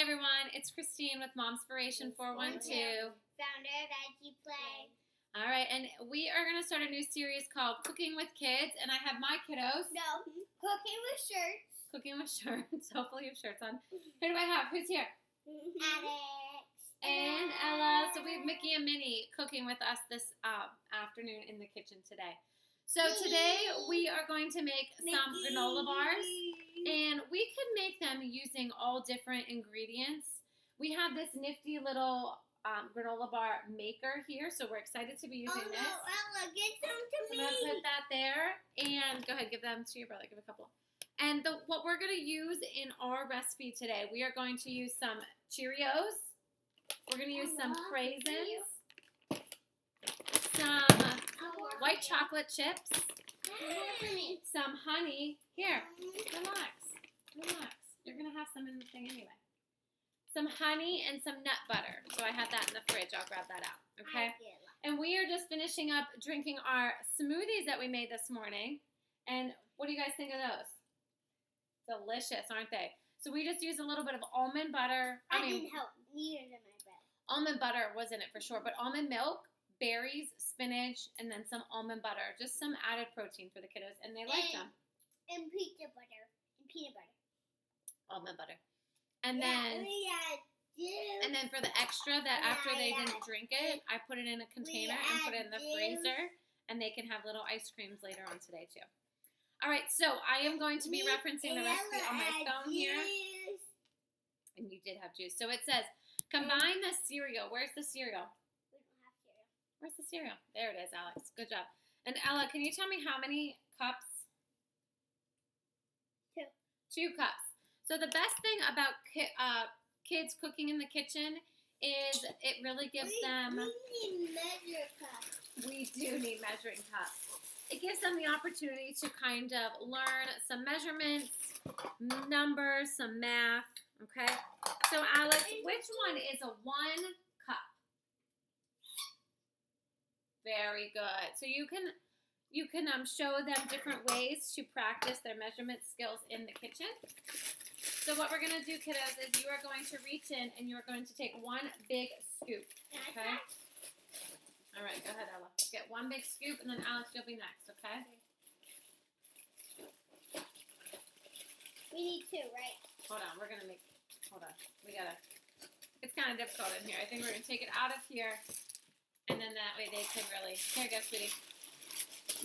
everyone, it's Christine with Momspiration 412. Founder of EduPlay. All right, and we are going to start a new series called Cooking with Kids, and I have my kiddos. No, cooking with shirts. Cooking with shirts. Hopefully you have shirts on. Who do I have? Who's here? Alex. And Ella. So we have Mickey and Minnie cooking with us this afternoon in the kitchen today. So today we are going to make some granola bars, and we can make them using all different ingredients. We have this nifty little granola bar maker here, so we're excited to be using this. Oh no, Ella, get some to So me. I'm going to put that there, and go ahead, give them to your brother. Give a couple. And what we're going to use in our recipe today, we are going to use some Cheerios. We're going to use some craisins, some white chocolate chips, some honey. Here, relax. You're going to have some in the thing anyway. Some honey and some nut butter. So I have that in the fridge. I'll grab that out, okay? And we are just finishing up drinking our smoothies that we made this morning. And what do you guys think of those? Delicious, aren't they? So we just used a little bit of almond butter. I didn't help neither in my bread. Almond butter was in it for sure, but almond milk, berries, spinach, and then some almond butter. Just some added protein for the kiddos, and they liked them. And peanut butter. Almond butter. And then for the extra that after they didn't drink it, I put it in a container and put it in the freezer, and they can have little ice creams later on today too. All right, so I am going to be referencing the recipe on my phone here. And you did have juice. So it says, combine the cereal. Where's the cereal? We don't have cereal. Where's the cereal? There it is, Alex. Good job. And Ella, can you tell me how many cups? 2 cups. So the best thing about kids cooking in the kitchen is it really gives them... We need measure cups. We do need measuring cups. It gives them the opportunity to kind of learn some measurements, numbers, some math, okay? So, Alex, which one is a 1 cup? Very good. So you can show them different ways to practice their measurement skills in the kitchen. So what we're going to do, kiddos, is you are going to reach in and you are going to take 1 big scoop, okay? All right, go ahead, Ella. Get 1 big scoop, and then Alex, you'll be next, okay? We need 2, right? Hold on, it's kind of difficult in here. I think we're going to take it out of here, and then that way they can really, here you go, sweetie.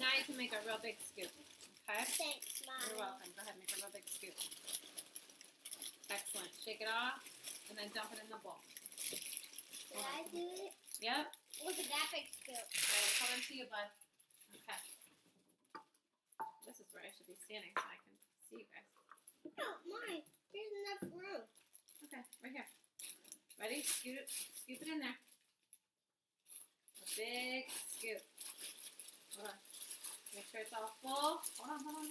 Now you can make a real big scoop, okay? Thanks, Mom. You're welcome. Go ahead, make a real big scoop. Excellent. Shake it off, and then dump it in the bowl. Did I do it? Yep. Look at that big scoop. All right, come into you, bud. Okay. This is where I should be standing so I can see you guys. No, mine. There's enough room. Okay, right here. Ready? Scoop it in there. A big scoop. Hold on. Make sure it's all full. Hold on.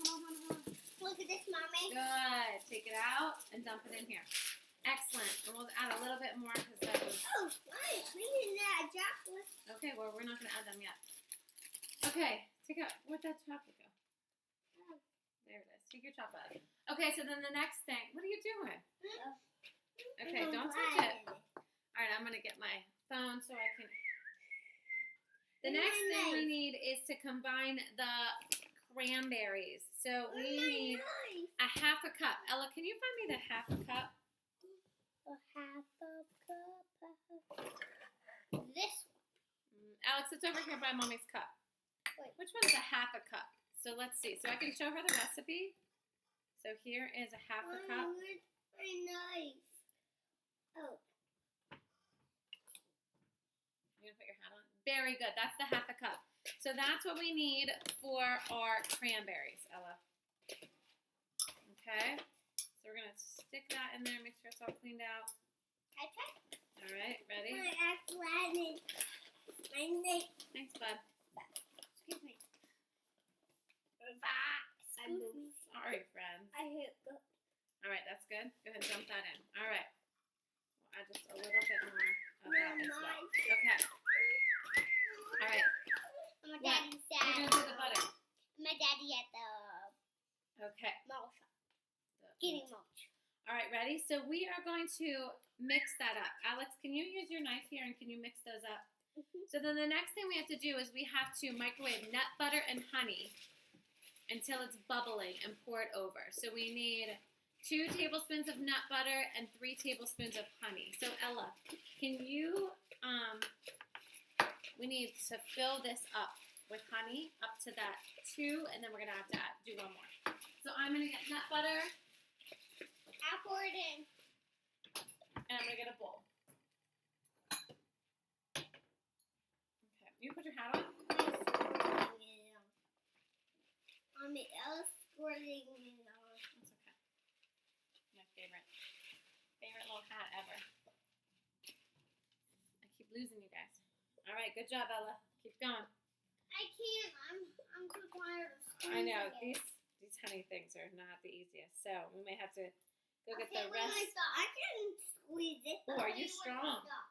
Look at this, Mommy. Good. Take it out and dump it in here. Excellent. And we'll add a little bit more because that was... Oh, nice. We need to add chocolate. Okay, well, we're not going to add them yet. Okay, take out... Where'd that chocolate go? Oh. There it is. Take your chocolate out. Okay, so then the next thing... What are you doing? Okay, don't touch it. All right, I'm going to get my phone so I can... The next thing we need is to combine the cranberries. So we need a 1/2 cup. Ella, can you find me the 1/2 cup? A 1/2 cup. This one. Alex, it's over here by Mommy's cup. Wait. Which one's a 1/2 cup? So let's see. So I can show her the recipe. So here is a 1/2 cup. Oh, it's very nice. Oh. You gonna put your hat on? Very good. That's the 1/2 cup. So that's what we need for our cranberries, Ella. Okay. So we're gonna stick that in there. Make sure it's all cleaned out. I tried. All right. Ready? My name. Thanks, bud. Excuse me. I'm sorry, friends. I hit the. All right. That's good. Go ahead and dump that in. All right. We'll add just a little bit more of that as well. Okay. All right. My daddy said. You're gonna do the butter. My daddy at the Okay. mall shop. Getting mulch. All right, ready? So we are going to mix that up. Alex, can you use your knife here and can you mix those up? So then the next thing we have to do is we have to microwave nut butter and honey until it's bubbling and pour it over. So we need 2 tablespoons of nut butter and 3 tablespoons of honey. So Ella, can you, we need to fill this up with honey up to that 2, and then we're gonna have to do one more. So I'm gonna get nut butter. I'll pour it in. And I'm gonna get a bowl. Okay, you put your hat on? Ella's squirting it on. That's okay. My favorite little hat ever. I keep losing you guys. All right, good job, Ella. Keep going. I can't. I'm too tired of squeezing. I know it. these honey things are not the easiest, so we may have to go get Okay, the when rest. I stop, I can squeeze it. Oh, I'll are tell you when to strong? stop.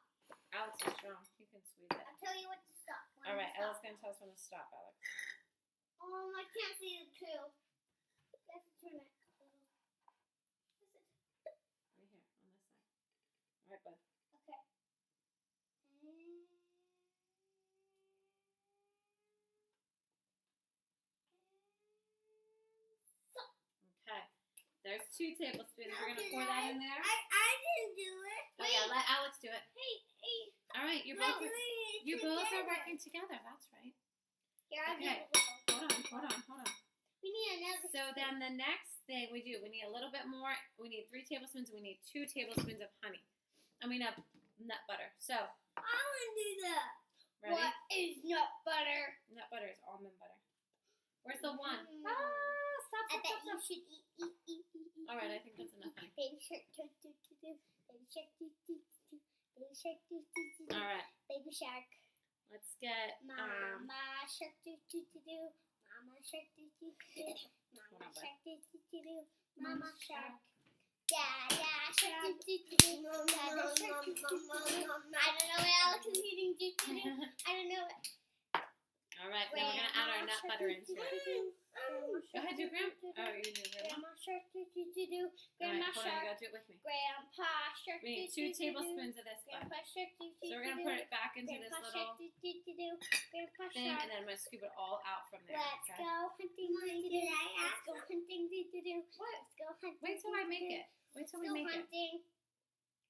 Alex is strong. You can squeeze it. I'll tell you what to stop. All right, Ella's gonna tell us when to stop, Alex. I can't see the 2. You have to turn it. Right here on this side. All right, bud. Okay. Okay. There's 2 tablespoons. We're gonna pour that in there. I didn't do it. Oh yeah, let Alex do it. Hey. All right, you both are working together. That's right. Here, I'll Okay. do it. Hold on. We need another. So then the next thing we need a little bit more. We need 3 tablespoons. And we need 2 tablespoons of honey. I mean, of nut butter. So I want to do that. ready? What is nut butter? Nut butter is almond butter. Where's the one? Mm. Stop. I bet you should eat. All right, I think that's enough honey. Baby shark, do. Baby shark, do. Baby shark, do. All right, Baby shark. let's get Mama shark, do. Mama shark, do. Mama on, bud. shark, do. Mama shark. Dada shark, do. Dada shark, do. I don't know what Alex is eating, do. I don't know what. All right, then we're gonna add our nut butter into it. Go ahead, do Grandma. Oh, you do Grandma. Grandma shark, do. All Grandma right, hold on, you shark. gotta do it with me. Grandpa shark, We need 2 tablespoons of this, bud. Grandpa shark, do. So we're gonna put it back into this Grandpa little shark, do. Grandpa thing, shark. and then I'm gonna scoop it all out from there. Let's Okay? go hunting, do. Let's go hunting, do. What? Let's go hunting. Wait till I make it. Wait till we Go make it. hunting.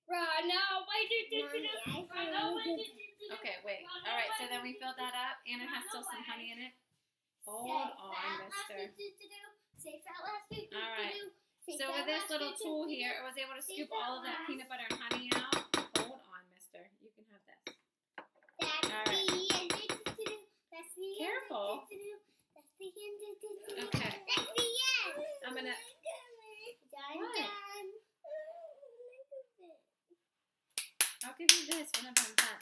Run away, do. Run away, do. Okay, wait. All right, so then we filled that up, and it has still some honey in it. Hold on, mister. Say fat last week. All right. So with this little tool here, I was able to scoop all of that peanut butter and honey out. Hold on, mister. You can have this. That's All right. the end. That's the end. Careful. That's the end. Okay. That's the end. I'm gonna. Done. What? Done. I'll give you this whenever I'm done.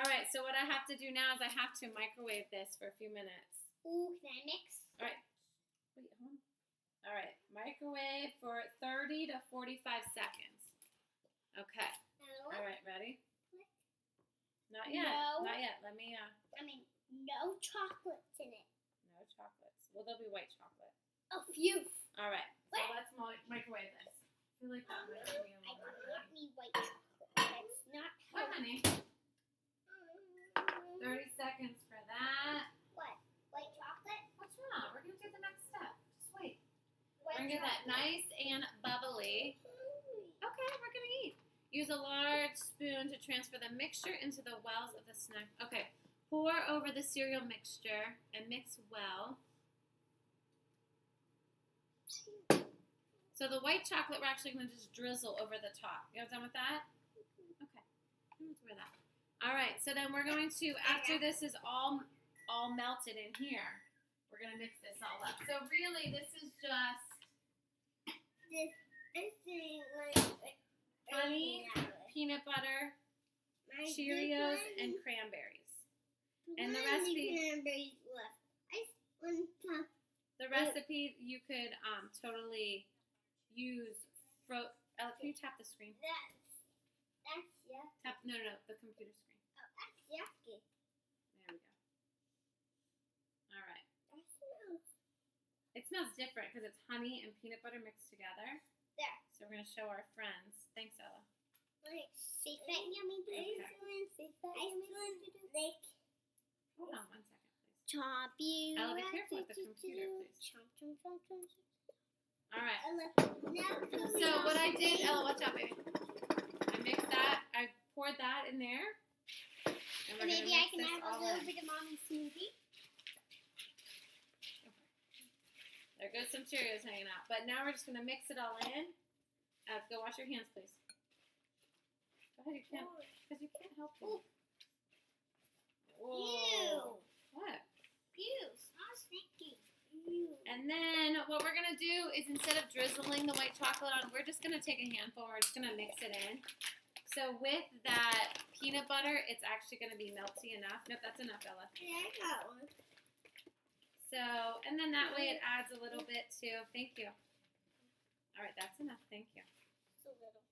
All right. So what I have to do now is I have to microwave this for a few minutes. Ooh, can I mix? All right. Wait, hold on. All right. Microwave for 30 to 45 seconds. Okay. All right. Ready? Not yet. No. Not yet. Let me. I mean, no chocolates in it. No chocolates. Well, there'll be white chocolate. A few. All right. So What? let's microwave this. I feel like that might be a I little do more not need white chocolate. That's not What, healthy. honey? 30 seconds for that. What? White chocolate? What's wrong? We're going to do the next step. Just wait. White We're going to get that nice and bubbly. Okay, we're going to eat. Use a large spoon to transfer the mixture into the wells of the snack. Okay. Pour over the cereal mixture and mix well. So the white chocolate we're actually going to just drizzle over the top. You guys done with that? Okay. Let's wear that. All right. So then we're going to, after this is all melted in here, we're going to mix this all up. So really, this is just honey, peanut butter, Cheerios, and cranberries. And the recipe. Cranberries left. One top. The recipe you could totally use. Can you tap the screen? That's yucky. Tap no, the computer screen. Oh, that's yucky. There we go. All right. That smells. It smells different because it's honey and peanut butter mixed together. There. So we're going to show our friends. Thanks, Ella. Say fat yummy. Say fat yummy. Hold on 1 second, please. Chomp you. Ella, be careful with the computer, please. Chomp, chomp, chomp, chomp. All right. Now So what I did, Ella, watch out, baby. I mixed that. I poured that in there. And we're maybe gonna I mix can this have a all little in. bit of mommy's smoothie. There goes some Cheerios hanging out. But now we're just going to mix it all in. Go wash your hands, please. Go ahead, you can't. Because you can't help it. Whoa. Ew. What? Ew. Small stinky. Ew. And then what we're going to do is instead of drizzling the white chocolate on, we're just going to take a handful and we're just going to mix it in. So with that peanut butter, it's actually going to be melty enough. Nope, that's enough, Ella. Yeah, I got one. So, and then that way it adds a little bit too. Thank you. All right, that's enough. Thank you. So little.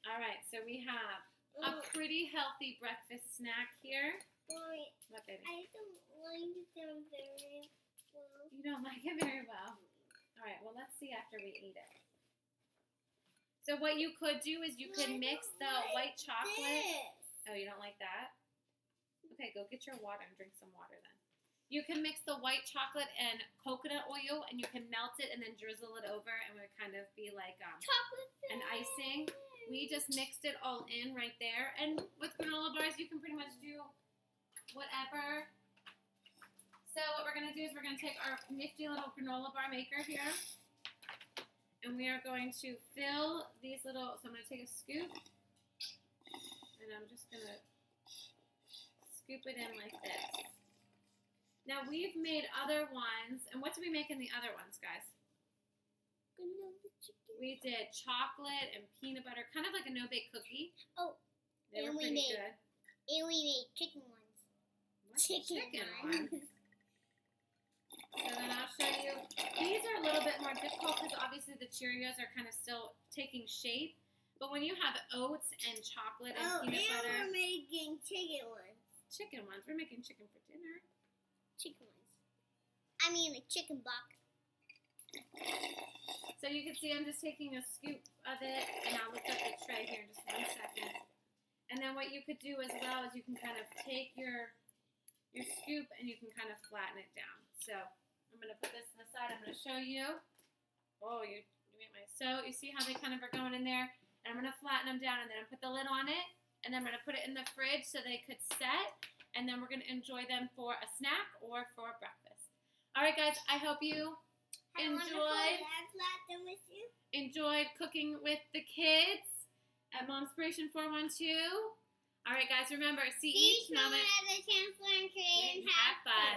All right, so we have a pretty healthy breakfast snack here. Wait, What, baby? I don't like them very well. You don't like it very well. All right, well, let's see after we eat it. So what you could do is you could mix the white chocolate. Oh, you don't like that? Okay, go get your water and drink some water then. You can mix the white chocolate and coconut oil, and you can melt it and then drizzle it over, and it would kind of be like Chocolate an icing. We just mixed it all in right there. And with granola bars, you can pretty much do whatever. So what we're going to do is we're going to take our nifty little granola bar maker here, and we are going to fill these little, so I'm going to take a scoop, and I'm just going to scoop it in like this. Now, we've made other ones, and what did we make in the other ones, guys? We did chocolate and peanut butter, kind of like a no-bake cookie. Oh, They were and we pretty made- good. And we made chicken ones. What? Chicken ones. ones. So then I'll show you. These are a little bit more difficult because obviously the Cheerios are kind of still taking shape. But when you have oats and chocolate and peanut butter. we're making chicken ones. Chicken ones. We're making chicken for dinner. Chicken ones. I mean a chicken buck. So you can see I'm just taking a scoop of it, and I'll lift up the tray here in just 1 second. And then what you could do as well is you can kind of take your scoop and you can kind of flatten it down. So I'm going to put this to the side. I'm going to show you. Oh, you made my, so you see how they kind of are going in there? And I'm going to flatten them down, and then I put the lid on it, and then I'm going to put it in the fridge so they could set, and then we're going to enjoy them for a snack or for breakfast. All right, guys, I hope you enjoyed cooking with the kids at Momspiration 412. All right, guys, remember, see each moment as a chance to learn, create, and have fun.